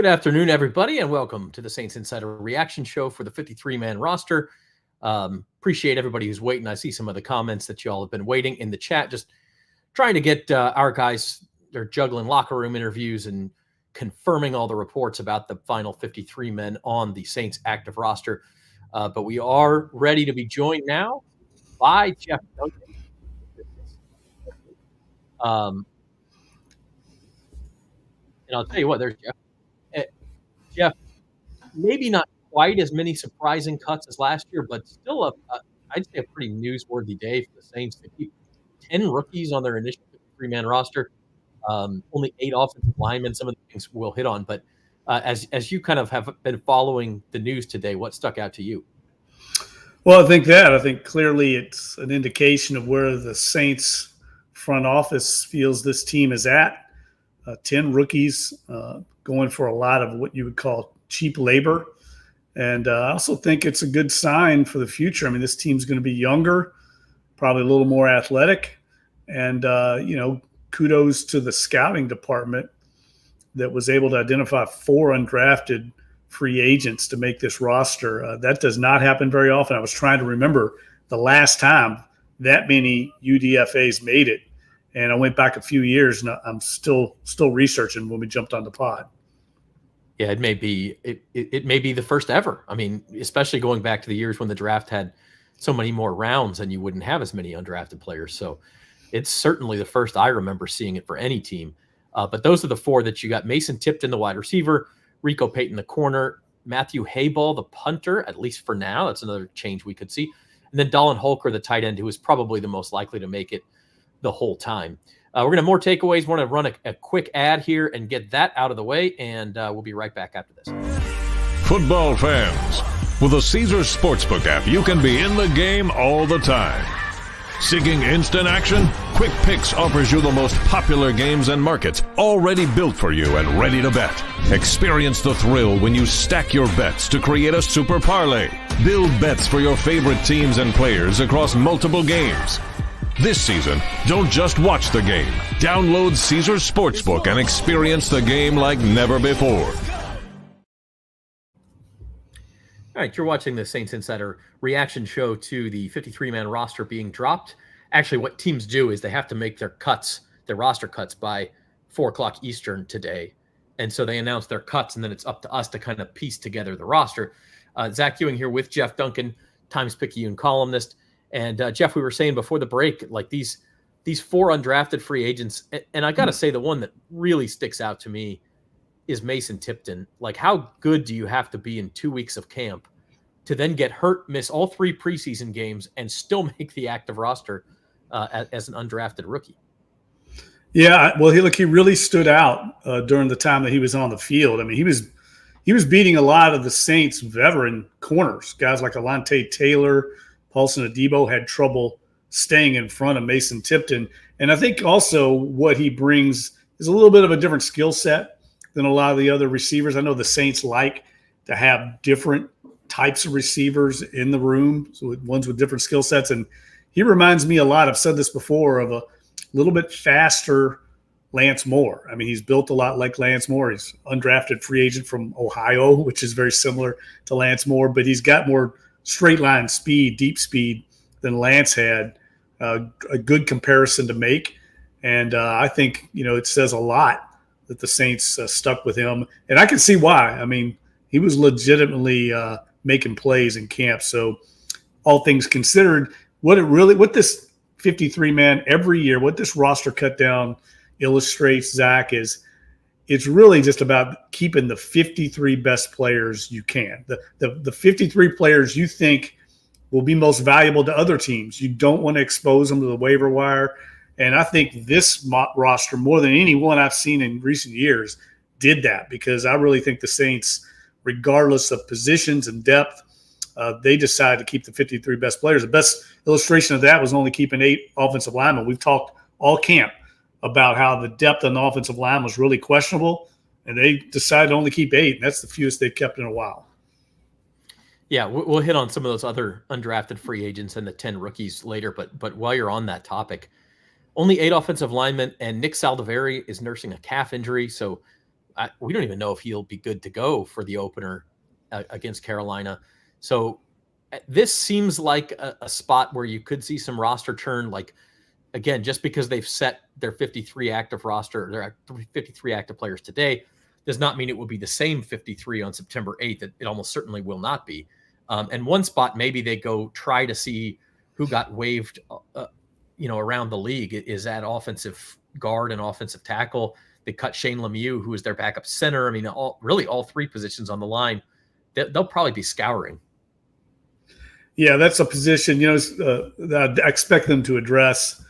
Good afternoon, everybody, and welcome to the Saints Insider Reaction Show for the 53-man roster. Appreciate everybody who's waiting. I see some of the comments that you all have been waiting in the chat, just trying to get our guys, they're juggling locker room interviews and confirming all the reports about the final 53 men on the Saints active roster. But we are ready to be joined now by Jeff Duncan. And I'll tell you what, there's Jeff. Jeff, maybe not quite as many surprising cuts as last year, but still I'd say a pretty newsworthy day for the Saints to keep 10 rookies on their initial 53-man roster. Only 8 offensive linemen, some of the things we'll hit on. But as you kind of have been following the news today, what stuck out to you? Well, I think clearly it's an indication of where the Saints front office feels this team is at. 10 rookies going for a lot of what you would call cheap labor. And I also think it's a good sign for the future. I mean, this team's going to be younger, probably a little more athletic. And, kudos to the scouting department that was able to identify 4 undrafted free agents to make this roster. That does not happen very often. I was trying to remember the last time that many UDFAs made it. And I went back a few years, and I'm still researching when we jumped on the pod. Yeah, it may be the first ever. I mean, especially going back to the years when the draft had so many more rounds and you wouldn't have as many undrafted players. So it's certainly the first I remember seeing it for any team. But those are the 4 that you got: Mason Tipton, the wide receiver; Rico Payton, the corner; Matthew Hayball, the punter, at least for now. That's another change we could see. And then Dallin Holker, the tight end, who is probably the most likely to make it the whole time. We're going to have more takeaways. We're going to run a quick ad here and get that out of the way, and we'll be right back after this. Football fans, with the Caesars Sportsbook app, you can be in the game all the time. Seeking instant action? Quick Picks offers you the most popular games and markets, already built for you and ready to bet. Experience the thrill when you stack your bets to create a super parlay. Build bets for your favorite teams and players across multiple games. This season, don't just watch the game. Download Caesars Sportsbook and experience the game like never before. All right, you're watching the Saints Insider reaction show to the 53-man roster being dropped. Actually, what teams do is they have to make their roster cuts by 4 o'clock Eastern today. And so they announce their cuts, and then it's up to us to kind of piece together the roster. Zach Ewing here with Jeff Duncan, Times-Picayune columnist. And Jeff, we were saying before the break, like these 4 undrafted free agents, and I got to say the one that really sticks out to me is Mason Tipton. Like, how good do you have to be in 2 weeks of camp to then get hurt, miss all 3 preseason games, and still make the active roster as an undrafted rookie? Yeah, well, he really stood out during the time that he was on the field. I mean, he was beating a lot of the Saints veteran corners, guys like Alante Taylor. Paulson Adebo had trouble staying in front of Mason Tipton. And I think also what he brings is a little bit of a different skill set than a lot of the other receivers. I know the Saints like to have different types of receivers in the room, so ones with different skill sets. And he reminds me a lot, I've said this before, of a little bit faster Lance Moore. I mean, he's built a lot like Lance Moore. He's undrafted free agent from Ohio, which is very similar to Lance Moore, but he's got more straight line speed, deep speed than Lance had. A good comparison to make. And I think, it says a lot that the Saints stuck with him. And I can see why. I mean, he was legitimately making plays in camp. So all things considered, what this 53-man every year, what this roster cut down illustrates, Zach, is it's really just about keeping the 53 best players you can. The 53 players you think will be most valuable to other teams. You don't want to expose them to the waiver wire. And I think this roster, more than any one I've seen in recent years, did that, because I really think the Saints, regardless of positions and depth, they decided to keep the 53 best players. The best illustration of that was only keeping 8 offensive linemen. We've talked all camp about how the depth on the offensive line was really questionable, and they decided to only keep 8, and that's the fewest they've kept in a while. Yeah, we'll hit on some of those other undrafted free agents and the 10 rookies later, but while you're on that topic, only 8 offensive linemen, and Nick Saldivari is nursing a calf injury, so we don't even know if he'll be good to go for the opener against Carolina. So this seems like a spot where you could see some roster churn. Like, again, just because they've set their 53 active roster, their 53 active players today, does not mean it will be the same 53 on September 8th. It almost certainly will not be. And one spot, maybe they go try to see who got waived, around the league, is at offensive guard and offensive tackle. They cut Shane Lemieux, who is their backup center. I mean, all three positions on the line. They'll probably be scouring. Yeah, that's a position, that I expect them to address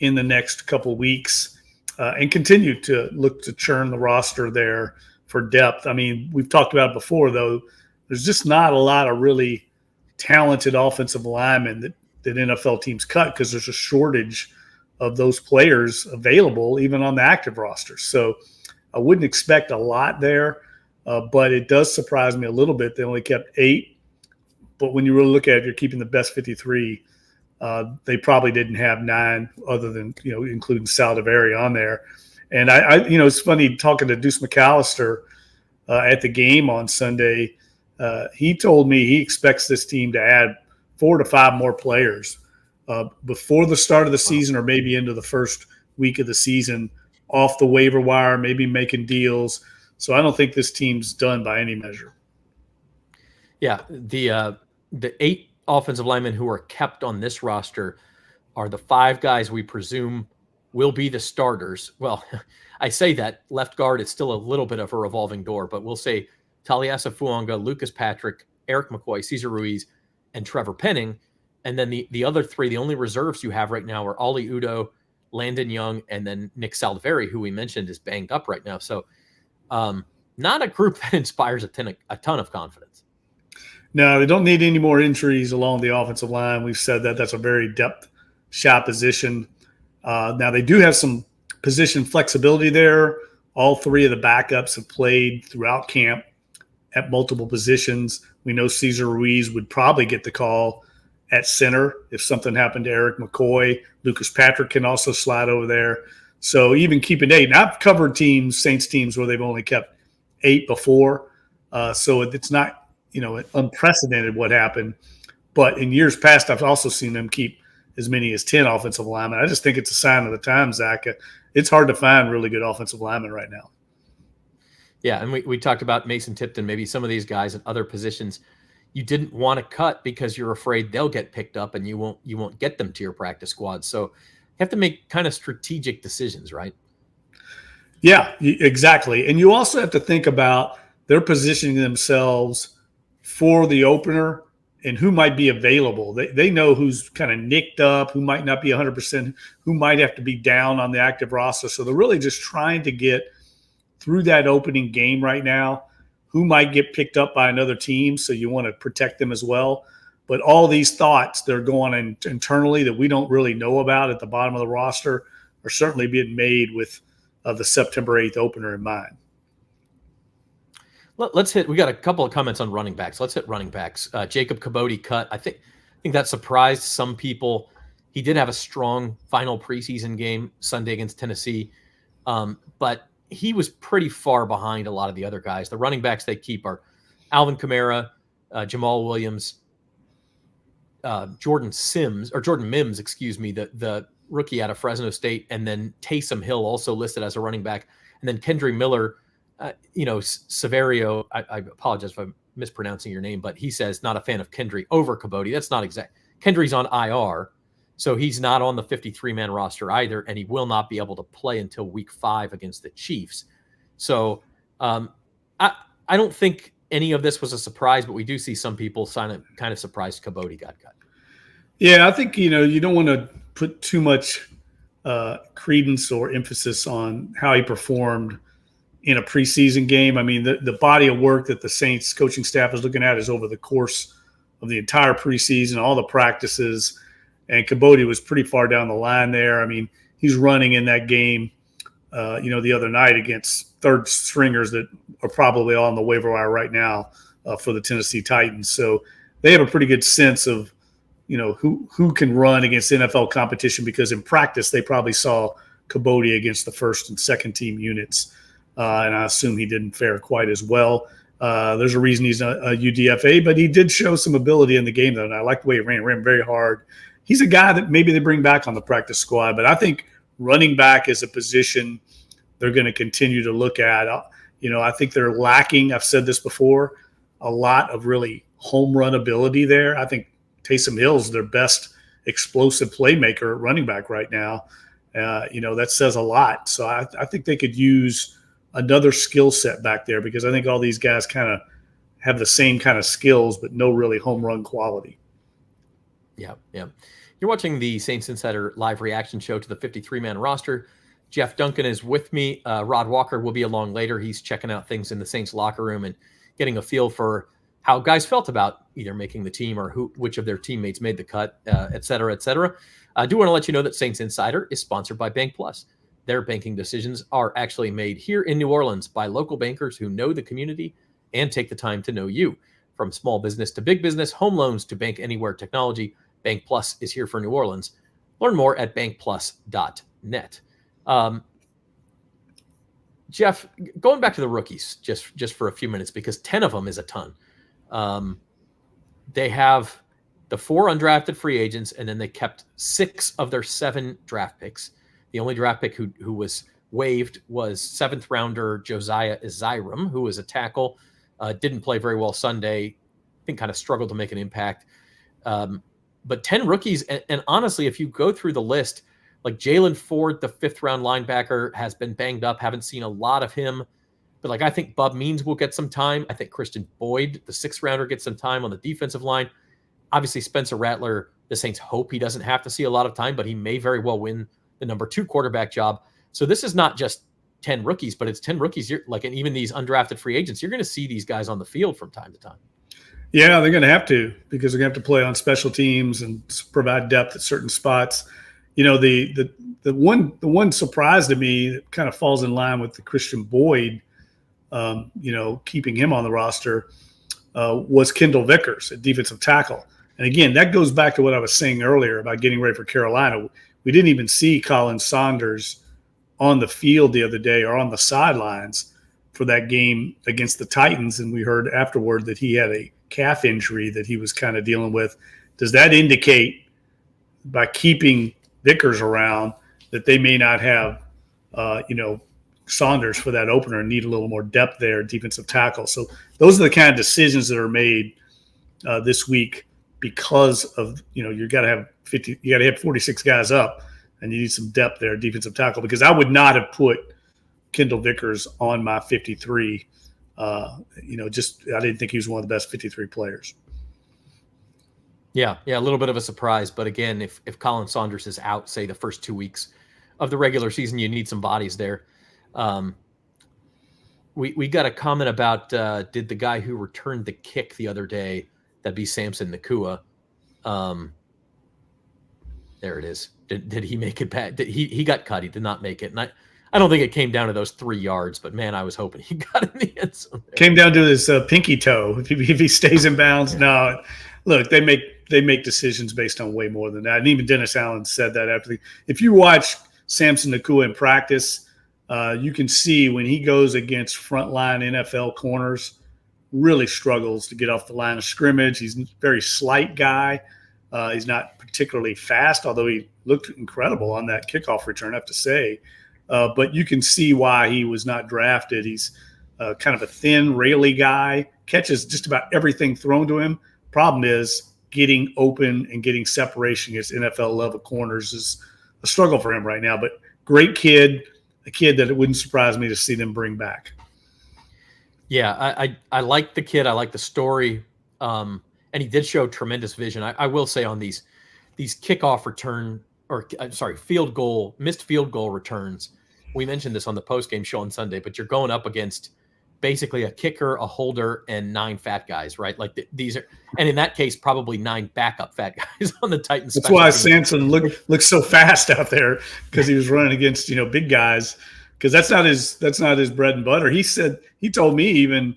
in the next couple of weeks and continue to look to churn the roster there for depth. I mean, we've talked about it before, though. There's just not a lot of really talented offensive linemen that NFL teams cut because there's a shortage of those players available even on the active roster. So I wouldn't expect a lot there, but it does surprise me a little bit. They only kept 8. But when you really look at it, you're keeping the best 53. They probably didn't have 9 other than, including Saldivari on there. And I it's funny talking to Deuce McAllister at the game on Sunday. He told me he expects this team to add 4 to 5 more players before the start of the season, or maybe into the first week of the season, off the waiver wire, maybe making deals. So I don't think this team's done by any measure. Yeah, the 8 offensive linemen who are kept on this roster are the 5 guys we presume will be the starters. Well, I say that left guard, it's still a little bit of a revolving door, but we'll say Taliasa Fuanga, Lucas Patrick, Eric McCoy, Cesar Ruiz, and Trevor Penning. And then the other 3, the only reserves you have right now are Ollie Udo, Landon Young, and then Nick Saldivari, who we mentioned is banged up right now. So not a group that inspires a ton of confidence. No, they don't need any more injuries along the offensive line. We've said that that's a very depth shot position. Now, they do have some position flexibility there. All 3 of the backups have played throughout camp at multiple positions. We know Cesar Ruiz would probably get the call at center if something happened to Eric McCoy. Lucas Patrick can also slide over there. So even keeping 8. And I've covered Saints teams where they've only kept 8 before. So it's not, unprecedented what happened. But in years past, I've also seen them keep as many as 10 offensive linemen. I just think it's a sign of the time, Zach. It's hard to find really good offensive linemen right now. Yeah, and we talked about Mason Tipton, maybe some of these guys at other positions you didn't want to cut because you're afraid they'll get picked up and you won't get them to your practice squad. So you have to make kind of strategic decisions, right? Yeah, exactly. And you also have to think about they're positioning themselves for the opener and who might be available. They know who's kind of nicked up, who might not be 100%, who might have to be down on the active roster. So they're really just trying to get through that opening game right now, who might get picked up by another team. So you want to protect them as well. But all these thoughts they're going on internally that we don't really know about at the bottom of the roster are certainly being made with the September 8th opener in mind. We got a couple of comments on running backs. Let's hit running backs. Jacob Cabote cut. I think that surprised some people. He did have a strong final preseason game Sunday against Tennessee, but he was pretty far behind a lot of the other guys. The running backs they keep are Alvin Kamara, Jamal Williams, Jordan Mims, the rookie out of Fresno State, and then Taysom Hill also listed as a running back, and then Kendry Miller. Severio, I apologize if I'm mispronouncing your name, but he says not a fan of Kendry over Cabote. That's not exact. Kendry's on IR, so he's not on the 53-man roster either, and he will not be able to play until week 5 against the Chiefs. So I don't think any of this was a surprise, but we do see some people kind of surprised Cabote got cut. Yeah, I think, you don't want to put too much credence or emphasis on how he performed in a preseason game. I mean, the body of work that the Saints coaching staff is looking at is over the course of the entire preseason, all the practices, and Cabote was pretty far down the line there. I mean, he's running in that game, the other night against third stringers that are probably all on the waiver wire right now for the Tennessee Titans. So they have a pretty good sense of, who can run against NFL competition, because in practice they probably saw Cabote against the first and second team units. and I assume he didn't fare quite as well. There's a reason he's a UDFA, but he did show some ability in the game, though, and I like the way he ran very hard. He's a guy that maybe they bring back on the practice squad, but I think running back is a position they're going to continue to look at. I think they're lacking, I've said this before, a lot of really home run ability there. I think Taysom Hill's their best explosive playmaker at running back right now. That says a lot. So I think they could use another skill set back there, because I think all these guys kind of have the same kind of skills, but no really home run quality. Yeah. You're watching the Saints Insider live reaction show to the 53-man roster. Jeff Duncan is with me. Rod Walker will be along later. He's checking out things in the Saints locker room and getting a feel for how guys felt about either making the team or which of their teammates made the cut, et cetera, et cetera. I do want to let you know that Saints Insider is sponsored by Bank Plus. Their banking decisions are actually made here in New Orleans by local bankers who know the community and take the time to know you. From small business to big business, home loans to bank anywhere technology, Bank Plus is here for New Orleans. Learn more at bankplus.net. Jeff, going back to the rookies just for a few minutes, because 10 of them is a ton. They have the 4 undrafted free agents, and then they kept 6 of their 7 draft picks. The only draft pick who was waived was 7th rounder Josiah Eziram, who was a tackle, didn't play very well Sunday. I think kind of struggled to make an impact. But 10 rookies, and honestly, if you go through the list, like Jalen Ford, the 5th round linebacker, has been banged up. Haven't seen a lot of him. But I think Bub Means will get some time. I think Christian Boyd, the 6th rounder, gets some time on the defensive line. Obviously, Spencer Rattler, the Saints hope he doesn't have to see a lot of time, but he may very well win the number 2 quarterback job. So this is not just 10 rookies, but it's 10 rookies. And even these undrafted free agents, you're going to see these guys on the field from time to time. Yeah, they're going to have to, because they're going to have to play on special teams and provide depth at certain spots. The one surprise to me that kind of falls in line with the Christian Boyd, keeping him on the roster, was Kendall Vickers at defensive tackle. And again, that goes back to what I was saying earlier about getting ready for Carolina. We didn't even see Colin Saunders on the field the other day or on the sidelines for that game against the Titans. And we heard afterward that he had a calf injury that he was kind of dealing with. Does that indicate, by keeping Vickers around, that they may not have, Saunders for that opener and need a little more depth there, defensive tackle? So those are the kind of decisions that are made this week, because of, you got to have 46 guys up, and you need some depth there, defensive tackle, because I would not have put Kendall Vickers on my 53. I didn't think he was one of the best 53 players. Yeah, a little bit of a surprise. But again, if Colin Saunders is out, say the first 2 weeks of the regular season, you need some bodies there. We got a comment about did the guy who returned the kick the other day, that'd be Samson Nakua. There it is. Did he make it back? He got cut. He did not make it. And I don't think it came down to those 3 yards, but man, I was hoping he got in the end zone. Came down to his pinky toe. If he stays in bounds, no. Look, they make decisions based on way more than that. And even Dennis Allen said that after if you watch Samson Nakua in practice, you can see when he goes against frontline NFL corners, really struggles to get off the line of scrimmage. He's a very slight guy. He's not particularly fast, although he looked incredible on that kickoff return, I have to say. But you can see why he was not drafted. He's kind of a thin, raily guy, catches just about everything thrown to him. Problem is, getting open and getting separation against NFL-level corners is a struggle for him right now. But great kid, a kid that it wouldn't surprise me to see them bring back. Yeah, I like the kid. I like the story. And he did show tremendous vision. I will say on these kickoff return, missed field goal returns, we mentioned this on the postgame show on Sunday, but you're going up against basically a kicker, a holder, and 9 fat guys, right? These are, and in that case, probably 9 backup fat guys on the Titans. That's why Samson looked so fast out there, because he was running against big guys, because that's not his bread and butter. He told me even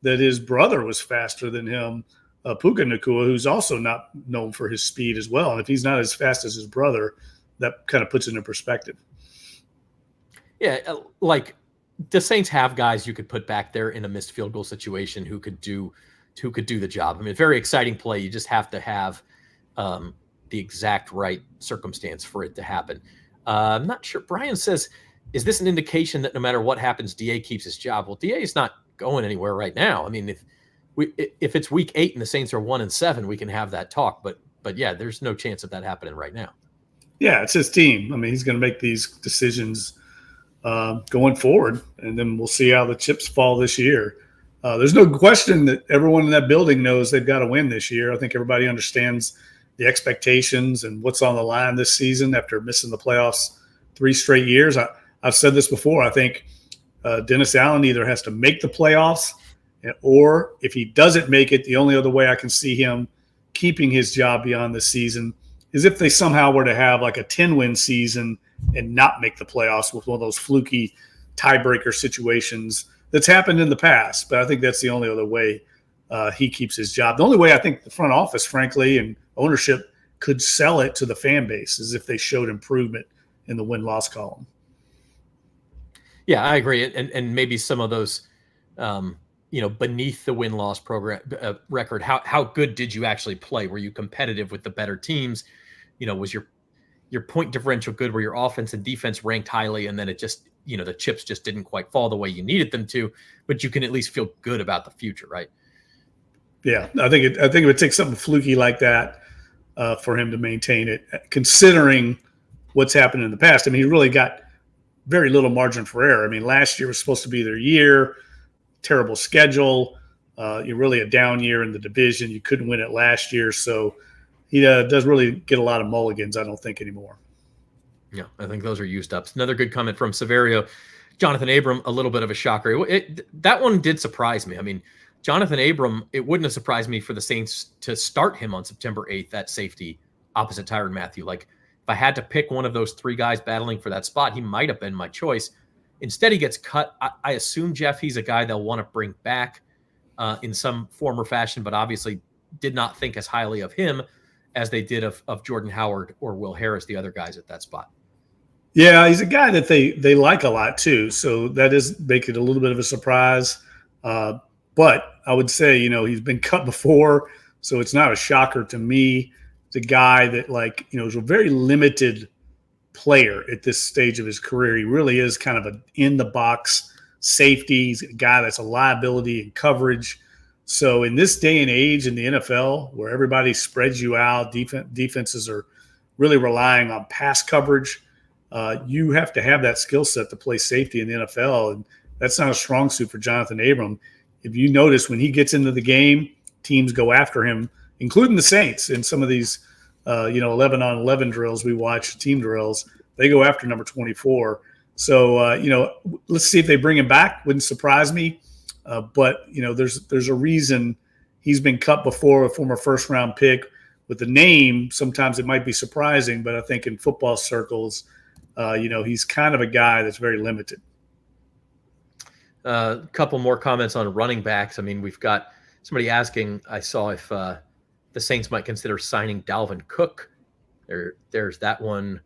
that his brother was faster than him, Puka Nacua, who's also not known for his speed as well. And if he's not as fast as his brother, that kind of puts it in perspective. Yeah, the Saints have guys you could put back there in a missed field goal situation who could do the job. I mean, very exciting play. You just have to have the exact right circumstance for it to happen. I'm not sure. Brian says, is this an indication that no matter what happens, DA keeps his job? Well, DA is not going anywhere right now. I mean, if it's week 8 and the Saints are 1-7, we can have that talk. But yeah, there's no chance of that happening right now. Yeah, it's his team. I mean, he's going to make these decisions going forward, and then we'll see how the chips fall this year. There's no question that everyone in that building knows they've got to win this year. I think everybody understands the expectations and what's on the line this season after missing the playoffs 3 straight years. I've said this before. I think Dennis Allen either has to make the playoffs, or if he doesn't make it, the only other way I can see him keeping his job beyond this season is if they somehow were to have like a 10-win season and not make the playoffs with one of those fluky tiebreaker situations that's happened in the past. But I think that's the only other way he keeps his job. The only way I think the front office, frankly, and ownership could sell it to the fan base is if they showed improvement in the win-loss column. Yeah, I agree. And maybe some of those, beneath the win-loss program record, how good did you actually play? Were you competitive with the better teams? Was your point differential good? Were your offense and defense ranked highly? And then it just, the chips just didn't quite fall the way you needed them to, but you can at least feel good about the future, right? Yeah, I think it would take something fluky like that for him to maintain it, considering what's happened in the past. I mean, he really got very little margin for error. I mean, last year was supposed to be their year, terrible schedule. You're really a down year in the division. You couldn't win it last year. So he doesn't really get a lot of mulligans, I don't think, anymore. Yeah, I think those are used up. Another good comment from Severio. Jonathan Abram, a little bit of a shocker. That one did surprise me. I mean, Jonathan Abram, it wouldn't have surprised me for the Saints to start him on September 8th at safety opposite Tyrann Mathieu. Like, if I had to pick one of those 3 guys battling for that spot, he might have been my choice. Instead, he gets cut. I assume, Jeff, he's a guy they'll want to bring back in some form or fashion, but obviously did not think as highly of him as they did of Jordan Howard or Will Harris, the other guys at that spot. Yeah, he's a guy that they like a lot too. So that is make it a little bit of a surprise. But I would say, he's been cut before, so it's not a shocker to me. The guy that is a very limited player at this stage of his career. He really is kind of an in-the-box safety. He's a guy that's a liability in coverage. So in this day and age in the NFL, where everybody spreads you out, defenses are really relying on pass coverage, you have to have that skill set to play safety in the NFL, and that's not a strong suit for Jonathan Abram. If you notice, when he gets into the game, teams go after him, including the Saints in some of these 11-on-11 drills we watch, team drills. They go after number 24. So, let's see if they bring him back. Wouldn't surprise me. But there's a reason he's been cut before, a former first-round pick. With the name, sometimes it might be surprising, but I think in football circles, he's kind of a guy that's very limited. A couple more comments on running backs. I mean, we've got somebody asking, I saw if the Saints might consider signing Dalvin Cook. There's that one.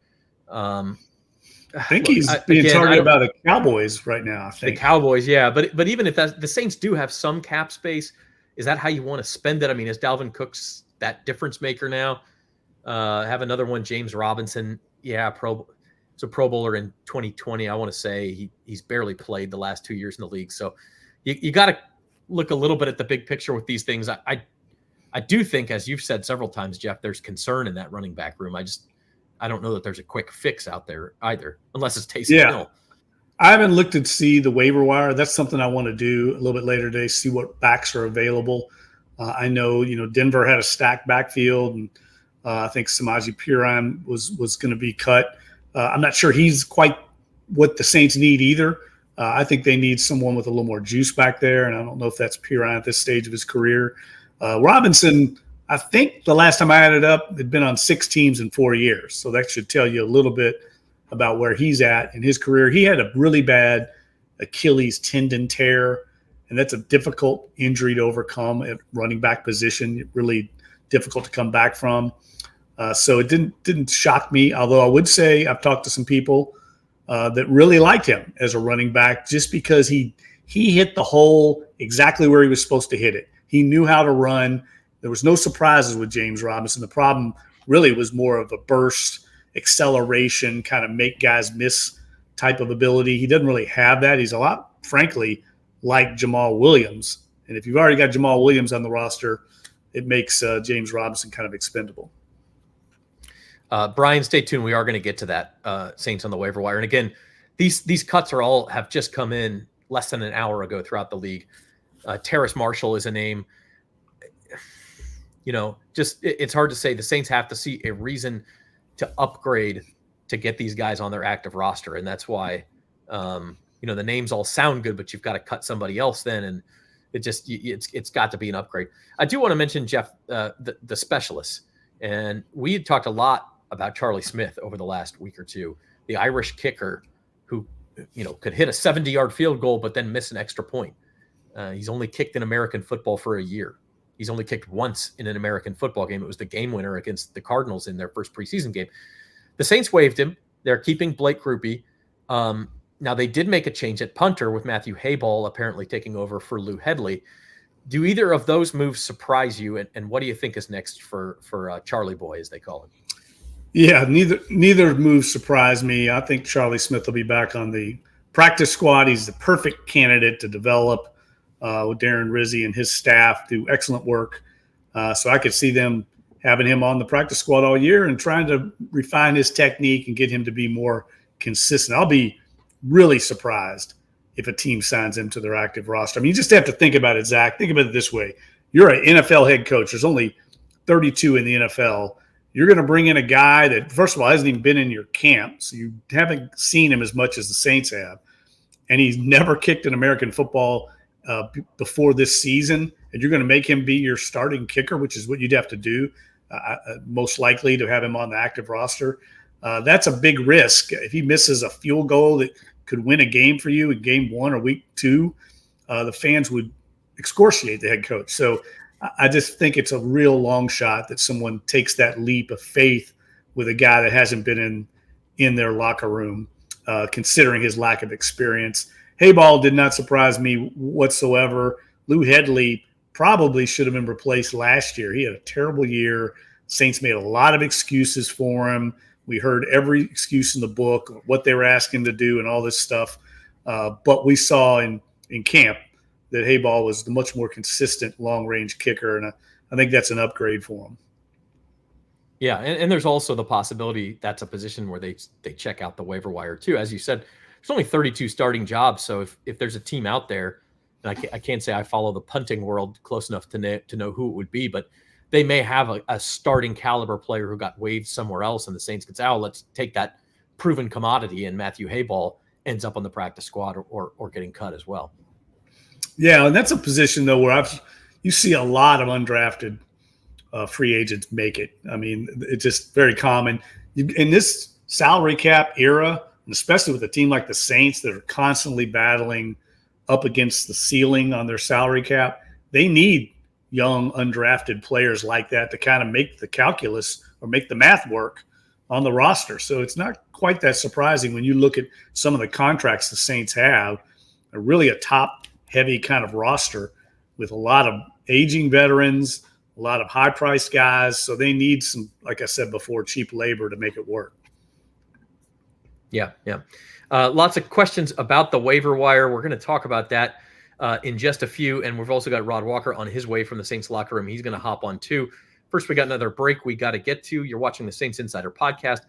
I think he's being targeted by the Cowboys right now. I think the Cowboys, yeah. But even if the Saints do have some cap space, is that how you want to spend it? I mean, is Dalvin Cook's that difference maker now? Have another one, James Robinson. Yeah, it's a Pro Bowler in 2020. I want to say he's barely played the last 2 years in the league. So you got to look a little bit at the big picture with these things. I do think, as you've said several times, Jeff, there's concern in that running back room. I don't know that there's a quick fix out there either, unless it's Taysom Hill. I haven't looked to see the waiver wire. That's something I want to do a little bit later today, see what backs are available. I know, Denver had a stacked backfield, and I think Samaje Perine was going to be cut. I'm not sure he's quite what the Saints need either. I think they need someone with a little more juice back there, and I don't know if that's Perine at this stage of his career. Robinson, I think the last time I added up, had been on 6 teams in 4 years. So that should tell you a little bit about where he's at in his career. He had a really bad Achilles tendon tear, and that's a difficult injury to overcome at running back position, really difficult to come back from. So it didn't shock me, although I would say I've talked to some people that really liked him as a running back just because he hit the hole exactly where he was supposed to hit it. He knew how to run. There was no surprises with James Robinson. The problem really was more of a burst, acceleration, kind of make guys miss type of ability. He doesn't really have that. He's a lot, frankly, like Jamal Williams. And if you've already got Jamal Williams on the roster, it makes James Robinson kind of expendable. Brian, stay tuned. We are going to get to that Saints on the waiver wire. And again, these cuts have just come in less than an hour ago throughout the league. Terrace Marshall is a name. It's hard to say. The Saints have to see a reason to upgrade to get these guys on their active roster. And that's why, the names all sound good, but you've got to cut somebody else then. And it's got to be an upgrade. I do want to mention, Jeff, the specialists. And we had talked a lot about Charlie Smith over the last week or two, the Irish kicker who, could hit a 70-yard field goal, but then miss an extra point. He's only kicked in American football for a year. He's only kicked once in an American football game. It was the game winner against the Cardinals in their first preseason game. The Saints waived him. They're keeping Blake Grupe. Now, they did make a change at punter with Matthew Hayball apparently taking over for Lou Hedley. Do either of those moves surprise you? And what do you think is next for Charlie Boy, as they call him? Yeah, neither move surprised me. I think Charlie Smith will be back on the practice squad. He's the perfect candidate to develop with Darren Rizzi and his staff, do excellent work. So I could see them having him on the practice squad all year and trying to refine his technique and get him to be more consistent. I'll be really surprised if a team signs him to their active roster. I mean, you just have to think about it, Zach. Think about it this way. You're an NFL head coach. There's only 32 in the NFL. You're going to bring in a guy that, first of all, hasn't even been in your camp, so you haven't seen him as much as the Saints have. And he's never kicked an American football before this season, and you're going to make him be your starting kicker, which is what you'd have to do, most likely to have him on the active roster. That's a big risk. If he misses a field goal that could win a game for you in game 1 or week 2, the fans would excoriate the head coach. So I just think it's a real long shot that someone takes that leap of faith with a guy that hasn't been in their locker room, considering his lack of experience. Hayball did not surprise me whatsoever. Lou Hedley probably should have been replaced last year. He had a terrible year. Saints made a lot of excuses for him. We heard every excuse in the book, what they were asking him to do and all this stuff. But we saw in camp that Hayball was the much more consistent long-range kicker, and I think that's an upgrade for him. Yeah, and there's also the possibility that's a position where they check out the waiver wire too. As you said, there's only 32 starting jobs, so if there's a team out there, and I can't say I follow the punting world close enough to know who it would be, but they may have a starting caliber player who got waived somewhere else, and the Saints could say, oh, let's take that proven commodity, and Matthew Hayball ends up on the practice squad or getting cut as well. Yeah, and that's a position, though, where you see a lot of undrafted free agents make it. I mean, it's just very common. In this salary cap era, and especially with a team like the Saints that are constantly battling up against the ceiling on their salary cap, they need young undrafted players like that to kind of make the calculus or make the math work on the roster. So it's not quite that surprising when you look at some of the contracts the Saints have, really a top-heavy kind of roster with a lot of aging veterans, a lot of high-priced guys. So they need some, like I said before, cheap labor to make it work. Yeah. Lots of questions about the waiver wire. We're going to talk about that in just a few. And we've also got Rod Walker on his way from the Saints locker room. He's going to hop on too. First, we got another break we got to get to. You're watching the Saints Insider podcast.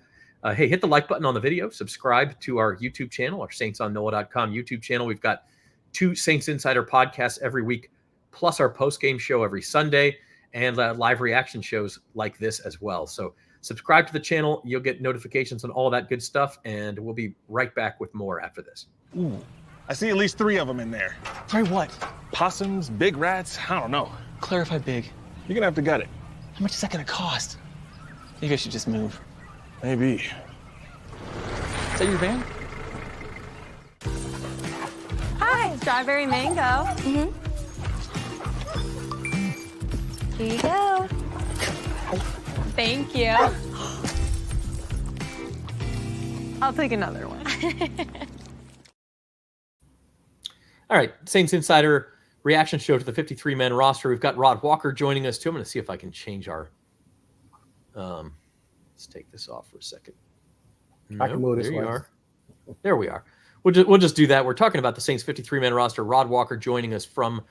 Hey, hit the like button on the video. Subscribe to our YouTube channel, our Saints on NOLA.com YouTube channel. We've got 2 Saints Insider podcasts every week, plus our post-game show every Sunday, and live reaction shows like this as well. So subscribe to the channel. You'll get notifications on all that good stuff, and we'll be right back with more after this. Ooh, I see at least 3 of them in there. 3 what? Possums, big rats, I don't know. Clarify big. You're gonna have to gut it. How much is that gonna cost? Maybe I should just move. Maybe. Is that your van? Hi, strawberry mango. Mm-hmm. Here you go. Thank you. I'll take another one. All right, Saints Insider reaction show to the 53-man roster. We've got Rod Walker joining us too. I'm going to see if I can change our. Let's take this off for a second. I can move this there you way. are. There we are. We'll just do that. We're talking about the Saints 53-man roster. Rod Walker joining us from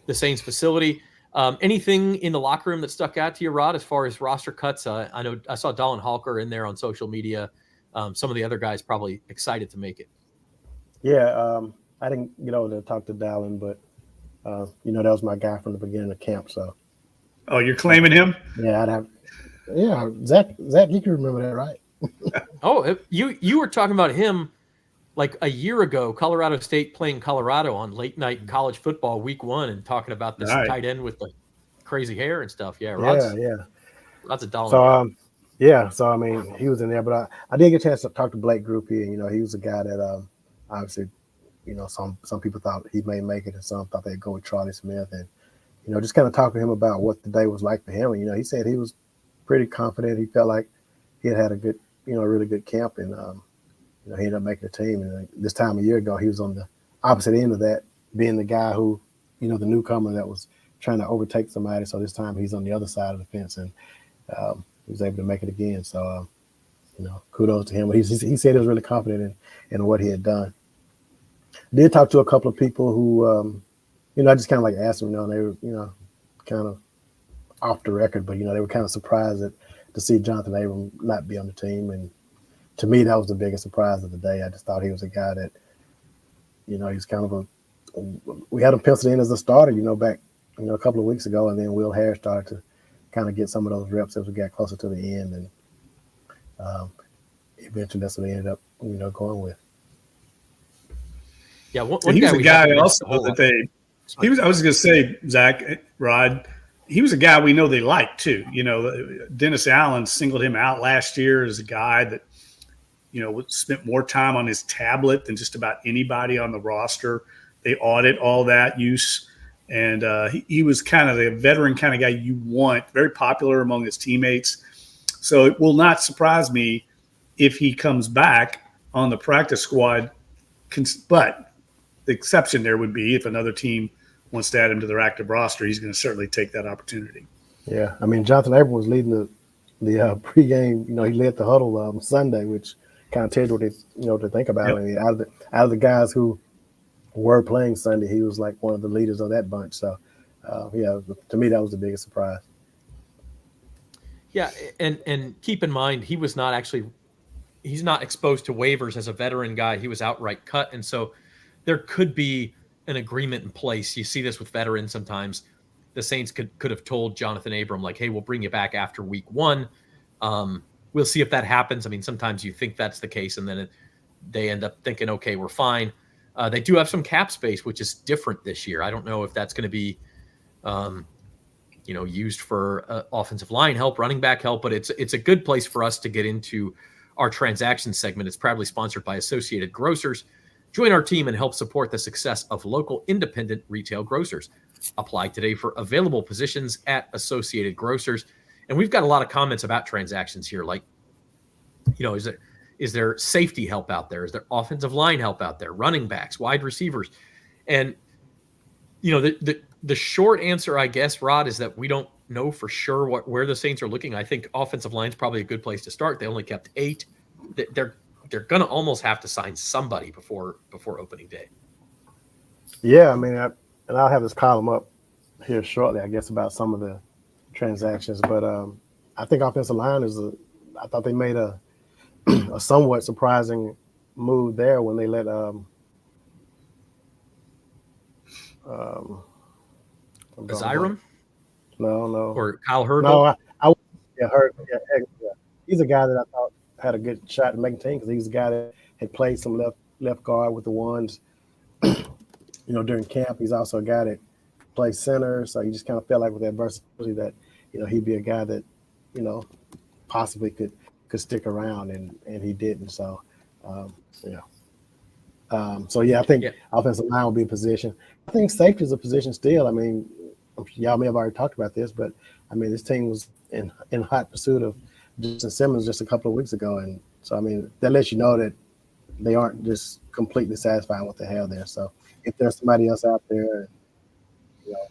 the Saints facility. Anything in the locker room that stuck out to you, Rod, as far as roster cuts? I know I saw Dallin Halker in there on social media. Some of the other guys probably excited to make it. Yeah, I didn't get over to talk to Dallin, but that was my guy from the beginning of camp. So. Oh, you're claiming him? Yeah, I'd have. Yeah, Zach, you can remember that, right? Oh, you were talking about him like a year ago, Colorado State playing Colorado on late night college football week 1 and talking about this tight end with the crazy hair and stuff. Yeah, Rod's a dollar. So, so I mean, he was in there, but I did get a chance to talk to Blake Groupie, and he was a guy that obviously, some people thought he may make it, and some thought they'd go with Charlie Smith, and just kind of talk to him about what the day was like for him. And he said he was pretty confident. He felt like he had a good, really good camp, and he ended up making the team. And this time a year ago, he was on the opposite end of that, being the guy who, the newcomer that was trying to overtake somebody. So this time he's on the other side of the fence, and he was able to make it again. So, kudos to him. But he said he was really confident in what he had done. Did talk to a couple of people who, I just kind of like asked them, they were, kind of off the record, but, they were kind of surprised to see Jonathan Abram not be on the team. And to me, that was the biggest surprise of the day. I just thought he was a guy that, he was kind of we had him penciled in as a starter, back, a couple of weeks ago. And then Will Harris started to kind of get some of those reps as we got closer to the end. And eventually that's what they ended up, going with. Yeah, he was a guy also that I was going to say, Zach, Rod, he was a guy we know they liked too. Dennis Allen singled him out last year as a guy that, spent more time on his tablet than just about anybody on the roster. They audit all that use. And he was kind of the veteran kind of guy you want, very popular among his teammates. So it will not surprise me if he comes back on the practice squad. But the exception there would be if another team wants to add him to their active roster, he's going to certainly take that opportunity. Yeah, I mean, Jonathan Abram was leading the pregame. He led the huddle Sunday, which kind of tells you what they think about. Yep. I mean, out of the guys who were playing Sunday, he was like one of the leaders of that bunch. So, to me, that was the biggest surprise. Yeah, and keep in mind, he's not exposed to waivers as a veteran guy. He was outright cut, and so there could be an agreement in place. You see this with veterans sometimes. The Saints could have told Jonathan Abram, like, hey, we'll bring you back after week 1. We'll see if that happens. I mean, sometimes you think that's the case, and then they end up thinking, okay, we're fine. They do have some cap space, which is different this year. I don't know if that's going to be, used for offensive line help, running back help, but it's a good place for us to get into our transaction segment. It's proudly sponsored by Associated Grocers. Join our team and help support the success of local independent retail grocers. Apply today for available positions at Associated Grocers. And we've got a lot of comments about transactions here. Like, is there safety help out there? Is there offensive line help out there? Running backs, wide receivers? And, the short answer, I guess, Rod, is that we don't know for sure where the Saints are looking. I think offensive line is probably a good place to start. They only kept 8. They're going to almost have to sign somebody before opening day. Yeah, I mean, and I'll have this column up here shortly, I guess, about some of the transactions. But I think offensive line I thought they made a somewhat surprising move there when they let Zyram? No. Or Kyle Hurdle? No, Hurdle. Yeah. He's a guy that I thought had a good shot at making team because he was a guy that had played some left guard with the ones, during camp. He's also a guy that plays center, so you just kind of felt like with that versatility that, he'd be a guy that, possibly could stick around, and he didn't. So, I think offensive line will be a position. I think safety is a position still. I mean, y'all may have already talked about this, but I mean, this team was in hot pursuit of Justin Simmons just a couple of weeks ago, and So I mean, that lets you know that they aren't just completely satisfied with what they have there. So if there's somebody else out there, you know,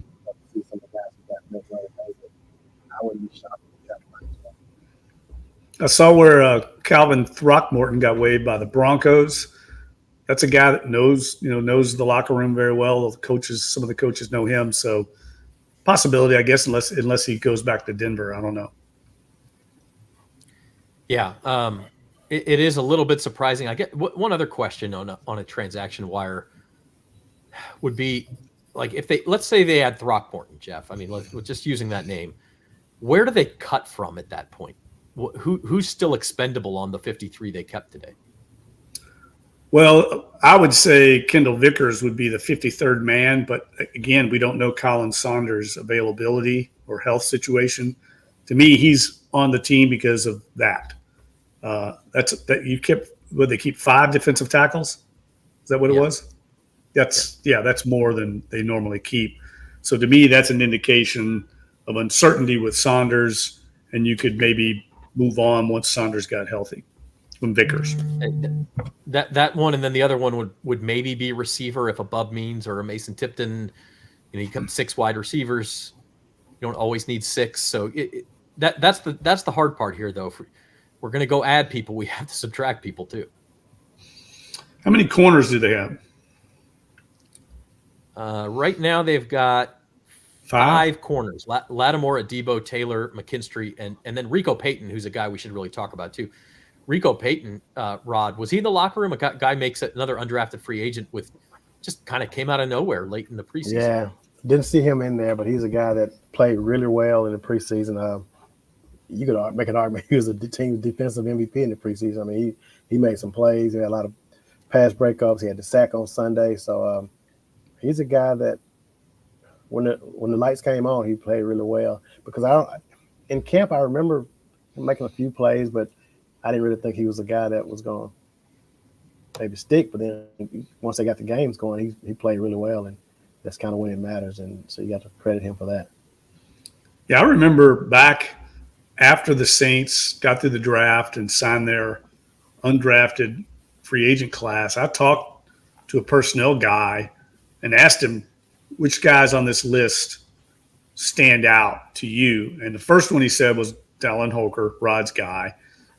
see some of the guys who got no money, I wouldn't be shocked if they got money. I saw where Calvin Throckmorton got waived by the Broncos. That's a guy that knows the locker room very well. The coaches, some of the coaches know him. So possibility, I guess, unless he goes back to Denver. I don't know. Yeah, it is a little bit surprising. I get one other question on a transaction wire would be like if let's say they had Throckmorton, Jeff. I mean, let's just using that name. Where do they cut from at that point? Who's still expendable on the 53 they kept today? Well, I would say Kendall Vickers would be the 53rd man, but again, we don't know Colin Saunders' availability or health situation. To me, he's on the team because of that. They keep 5 defensive tackles? Is that what it was? That's more than they normally keep. So to me, that's an indication of uncertainty with Saunders, and you could maybe move on once Saunders got healthy from Vickers. That one, and then the other one would maybe be receiver if a Bub Means or a Mason Tipton. You come 6 wide receivers. You don't always need 6. So that's the hard part here, though. We're going to go add people. We have to subtract people too. How many corners do they have? Right now they've got 5 corners: Lattimore, Adebo, Taylor, McKinstry, and then Rico Payton, who's a guy we should really talk about too. Rico Payton, Rod, was he in the locker room? A guy makes another undrafted free agent with just kind of came out of nowhere late in the preseason. Yeah, didn't see him in there, but he's a guy that played really well in the preseason. You could make an argument he was the team's defensive MVP in the preseason. I mean, he made some plays. He had a lot of pass breakups. He had the sack on Sunday. So he's a guy that when the lights came on, he played really well. Because in camp, I remember him making a few plays, but I didn't really think he was a guy that was going to maybe stick. But then once they got the games going, he played really well, and that's kind of when it matters. And so you got to credit him for that. Yeah, I remember back after the Saints got through the draft and signed their undrafted free agent class, I talked to a personnel guy and asked him which guys on this list stand out to you. And the first one he said was Dallin Holker, Rod's guy,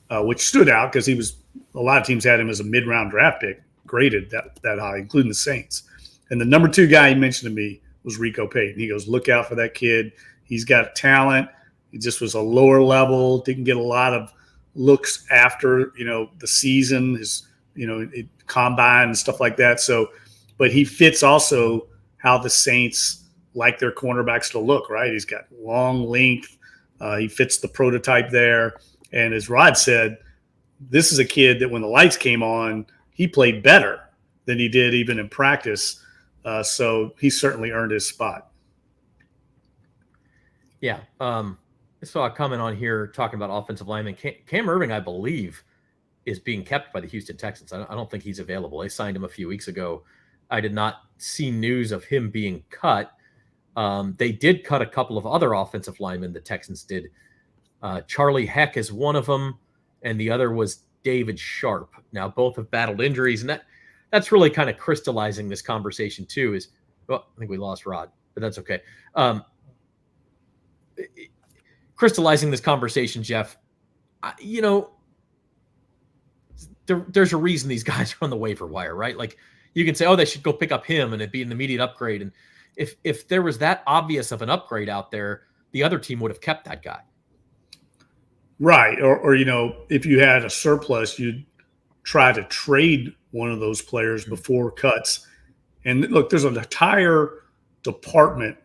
which stood out because a lot of teams had him as a mid-round draft pick, graded that high, including the Saints. And the number 2 guy he mentioned to me was Rico Payton. He goes, look out for that kid. He's got talent. He just was a lower level, didn't get a lot of looks after, the season, his, combine and stuff like that. So, but he fits also how the Saints like their cornerbacks to look, right? He's got long length. He fits the prototype there. And as Rod said, this is a kid that when the lights came on, he played better than he did even in practice. So he certainly earned his spot. Yeah. I saw a comment on here talking about offensive lineman. Cam Irving, I believe, is being kept by the Houston Texans. I don't think he's available. They signed him a few weeks ago. I did not see news of him being cut. They did cut a couple of other offensive linemen, the Texans did. Charlie Heck is one of them, and the other was David Sharp. Now, both have battled injuries, and that's really kind of crystallizing this conversation too. I think we lost Rod, but that's okay. Crystallizing this conversation, Jeff, there's a reason these guys are on the waiver wire, right? Like you can say, oh, they should go pick up him and it'd be an immediate upgrade. And if there was that obvious of an upgrade out there, the other team would have kept that guy. Right. Or if you had a surplus, you'd try to trade one of those players before cuts. And look, there's an entire department,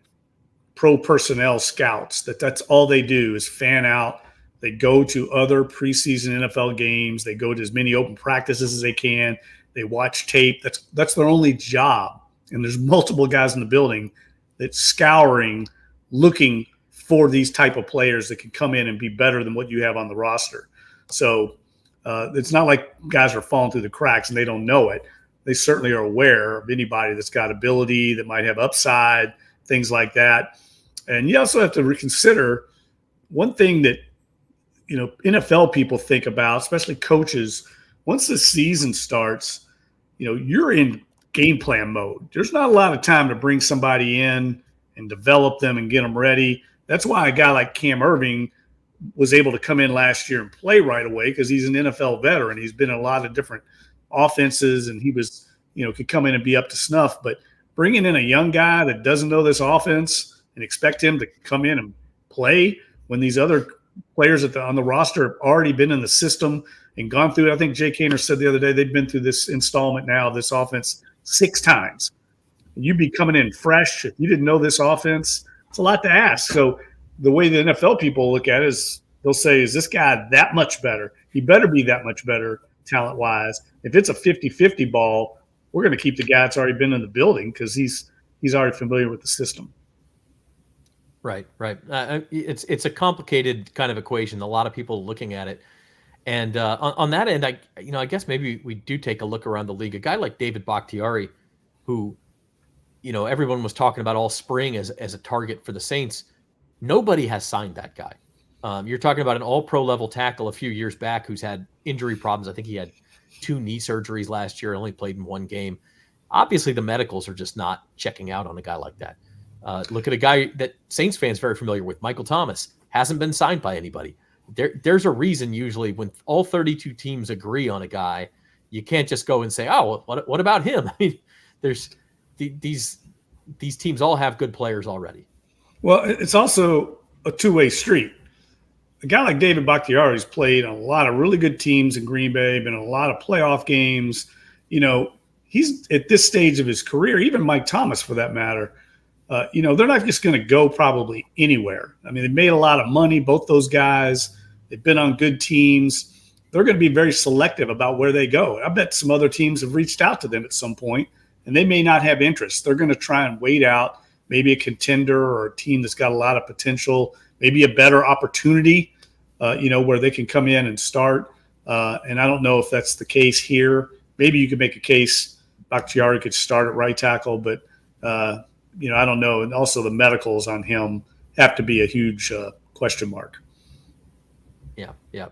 pro personnel scouts, that's all they do is fan out. They go to other preseason NFL games. They go to as many open practices as they can. They watch tape. That's their only job. And there's multiple guys in the building that's scouring, looking for these type of players that can come in and be better than what you have on the roster. So it's not like guys are falling through the cracks and they don't know it. They certainly are aware of anybody that's got ability, that might have upside, things like that. And you also have to reconsider one thing that, NFL people think about, especially coaches, once the season starts, you're in game plan mode. There's not a lot of time to bring somebody in and develop them and get them ready. That's why a guy like Cam Irving was able to come in last year and play right away, because he's an NFL veteran. He's been in a lot of different offenses, and he was, could come in and be up to snuff. But bringing in a young guy that doesn't know this offense and expect him to come in and play when these other players on the roster have already been in the system and gone through it. I think Jay Kaner said the other day they've been through this installment now of this offense 6 times. You'd be coming in fresh. If you didn't know this offense, it's a lot to ask. So the way the NFL people look at it is they'll say, is this guy that much better? He better be that much better talent-wise. If it's a 50-50 ball, we're going to keep the guy that's already been in the building because he's already familiar with the system. Right. It's a complicated kind of equation. A lot of people looking at it. And on that end, I guess maybe we do take a look around the league. A guy like David Bakhtiari, who, everyone was talking about all spring as a target for the Saints. Nobody has signed that guy. You're talking about an all-pro level tackle a few years back who's had injury problems. I think he had 2 knee surgeries last year, only played in 1 game. Obviously, the medicals are just not checking out on a guy like that. Look at a guy that Saints fans very familiar with, Michael Thomas, hasn't been signed by anybody. There's a reason usually when all 32 teams agree on a guy, you can't just go and say, oh, what about him? I mean, there's these teams all have good players already. Well, it's also a two-way street. A guy like David Bakhtiari has played on a lot of really good teams in Green Bay, been in a lot of playoff games. He's at this stage of his career, even Mike Thomas for that matter, they're not just going to go probably anywhere. I mean, they made a lot of money, both those guys. They've been on good teams. They're going to be very selective about where they go. I bet some other teams have reached out to them at some point, and they may not have interest. They're going to try and wait out maybe a contender or a team that's got a lot of potential, maybe a better opportunity, where they can come in and start. And I don't know if that's the case here. Maybe you could make a case Bakhtiari could start at right tackle, but I don't know. And also the medicals on him have to be a huge question mark. Yeah,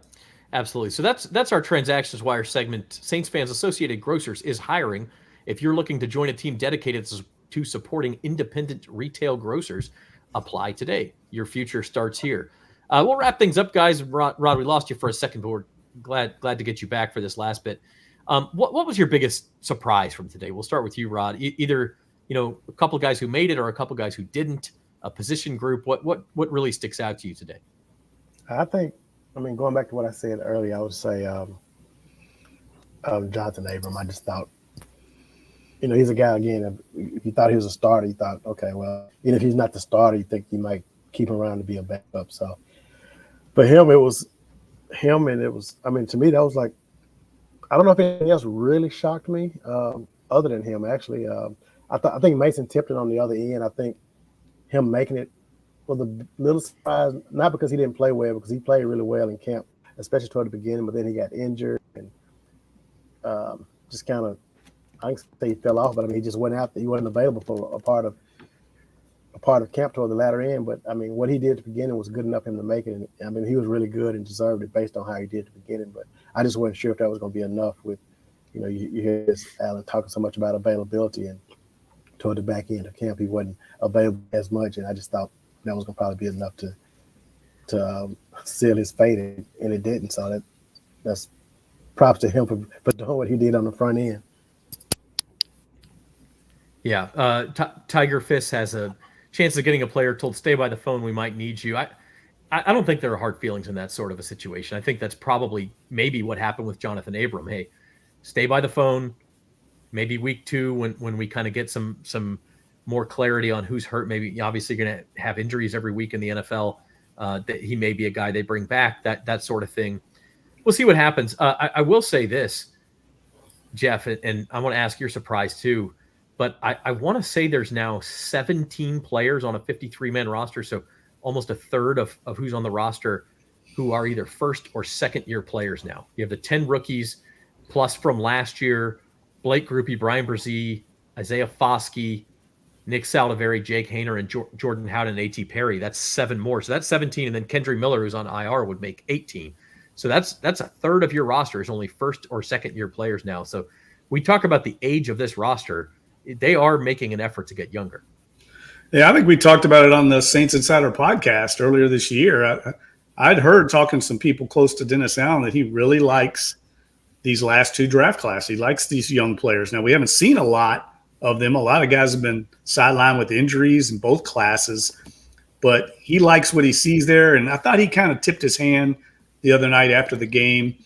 absolutely. So that's our Transactions Wire segment. Saints Fans Associated Grocers is hiring. If you're looking to join a team dedicated to supporting independent retail grocers, apply today. Your future starts here. We'll wrap things up, guys. Rod, we lost you for a second, but we're glad to get you back for this last bit. What was your biggest surprise from today? We'll start with you, Rod. Either a couple of guys who made it or a couple of guys who didn't. A position group. What really sticks out to you today? Going back to what I said earlier, I would say Jonathan Abram. I just thought, he's a guy, again, if you thought he was a starter, you thought, okay, well, even if he's not the starter, you think you might keep him around to be a backup. So for him, it was him, and it was, to me, that was like, I don't know if anything else really shocked me other than him, actually. I think Mason Tipton on the other end, I think him making it was a little surprise, not because he didn't play well, because he played really well in camp, especially toward the beginning, but then he got injured and just kind of, I can say he fell off, but he just went out there. He wasn't available for a part of camp toward the latter end. But what he did at the beginning was good enough for him to make it. And he was really good and deserved it based on how he did at the beginning. But I just wasn't sure if that was going to be enough with, you hear Allen talking so much about availability, and toward the back end of camp, he wasn't available as much. And I just thought that was going to probably be enough to seal his fate, and it didn't. So that's props to him for doing what he did on the front end. Yeah, Tiger Fist has a chance of getting a player told, stay by the phone, we might need you. I don't think there are hard feelings in that sort of a situation. I think that's probably maybe what happened with Jonathan Abram. Hey, stay by the phone, maybe week 2 when we kind of get some more clarity on who's hurt. Maybe obviously you're going to have injuries every week in the NFL. That he may be a guy they bring back, that sort of thing. We'll see what happens. I will say this, Jeff, and I want to ask your surprise too. But I want to say there's now 17 players on a 53-man roster, so almost a third of who's on the roster who are either first or second-year players now. You have the 10 rookies, plus from last year, Blake Grupe, Brian Brzee, Isaiah Foskey, Nick Saldiveri, Jake Hayner, and Jordan Howden and A.T. Perry. That's 7 more. So that's 17. And then Kendry Miller, who's on IR, would make 18. So that's a third of your roster is only first or second year players now. So we talk about the age of this roster. They are making an effort to get younger. Yeah, I think we talked about it on the Saints Insider podcast earlier this year. I'd heard talking to some people close to Dennis Allen that he really likes these last 2 draft classes. He likes these young players. Now, we haven't seen a lot of them. A lot of guys have been sidelined with injuries in both classes, but he likes what he sees there. And I thought he kind of tipped his hand the other night after the game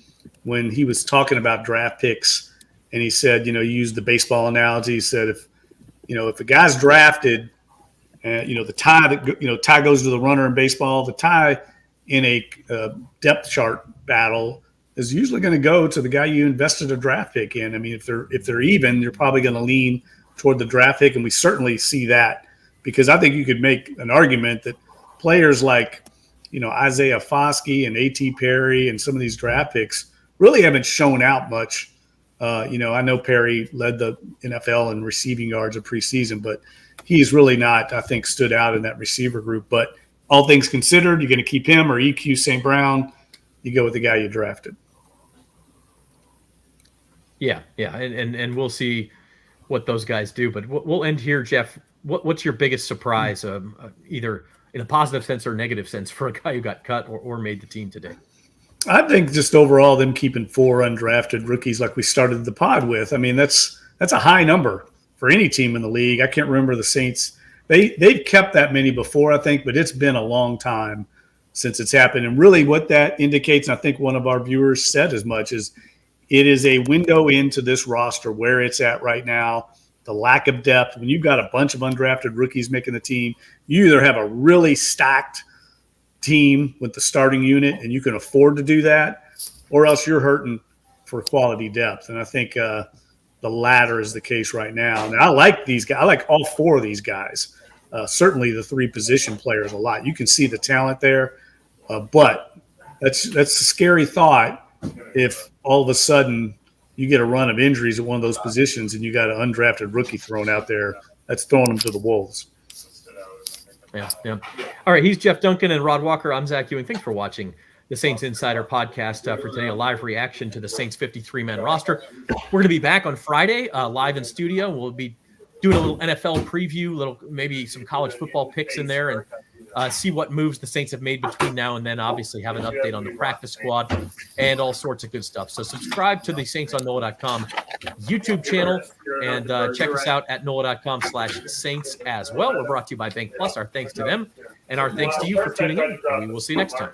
when he was talking about draft picks. And he said, he used the baseball analogy. He said, if a guy's drafted, the tie goes to the runner in baseball, the tie in a depth chart battle is usually going to go to the guy you invested a draft pick in. I mean, if they're even, you're probably going to lean toward the draft pick. And we certainly see that because I think you could make an argument that players like, Isaiah Foskey and A.T. Perry and some of these draft picks really haven't shown out much. I know Perry led the NFL in receiving yards of preseason, but he's really not, I think, stood out in that receiver group. But all things considered, you're going to keep him or EQ St. Brown. You go with the guy you drafted. Yeah, and we'll see what those guys do. But we'll end here, Jeff. What's your biggest surprise, either in a positive sense or negative sense, for a guy who got cut or made the team today? I think just overall them keeping 4 undrafted rookies like we started the pod with. I mean, that's a high number for any team in the league. I can't remember the Saints. They've kept that many before, I think, but it's been a long time since it's happened. And really what that indicates, and I think one of our viewers said as much, is it is a window into this roster where it's at right now, the lack of depth. When you've got a bunch of undrafted rookies making the team, you either have a really stacked team with the starting unit and you can afford to do that, or else you're hurting for quality depth. And I think the latter is the case right now. And I like these guys. I like all 4 of these guys. Certainly the 3 position players a lot. You can see the talent there, but that's a scary thought if all of a sudden you get a run of injuries at one of those positions and you got an undrafted rookie thrown out there. That's throwing them to the wolves. Yeah. All right, he's Jeff Duncan and Rod Walker. I'm Zach Ewing. Thanks for watching the Saints Insider podcast for today, a live reaction to the Saints 53-man roster. We're going to be back on Friday, live in studio. We'll be doing a little NFL preview, maybe some college football picks in there, and see what moves the Saints have made between now and then. Obviously, have an update on the practice squad and all sorts of good stuff. So subscribe to the Saints on NOLA.com YouTube channel and check us out at NOLA.com/Saints as well. We're brought to you by Bank Plus. Our thanks to them and our thanks to you for tuning in. We will see you next time.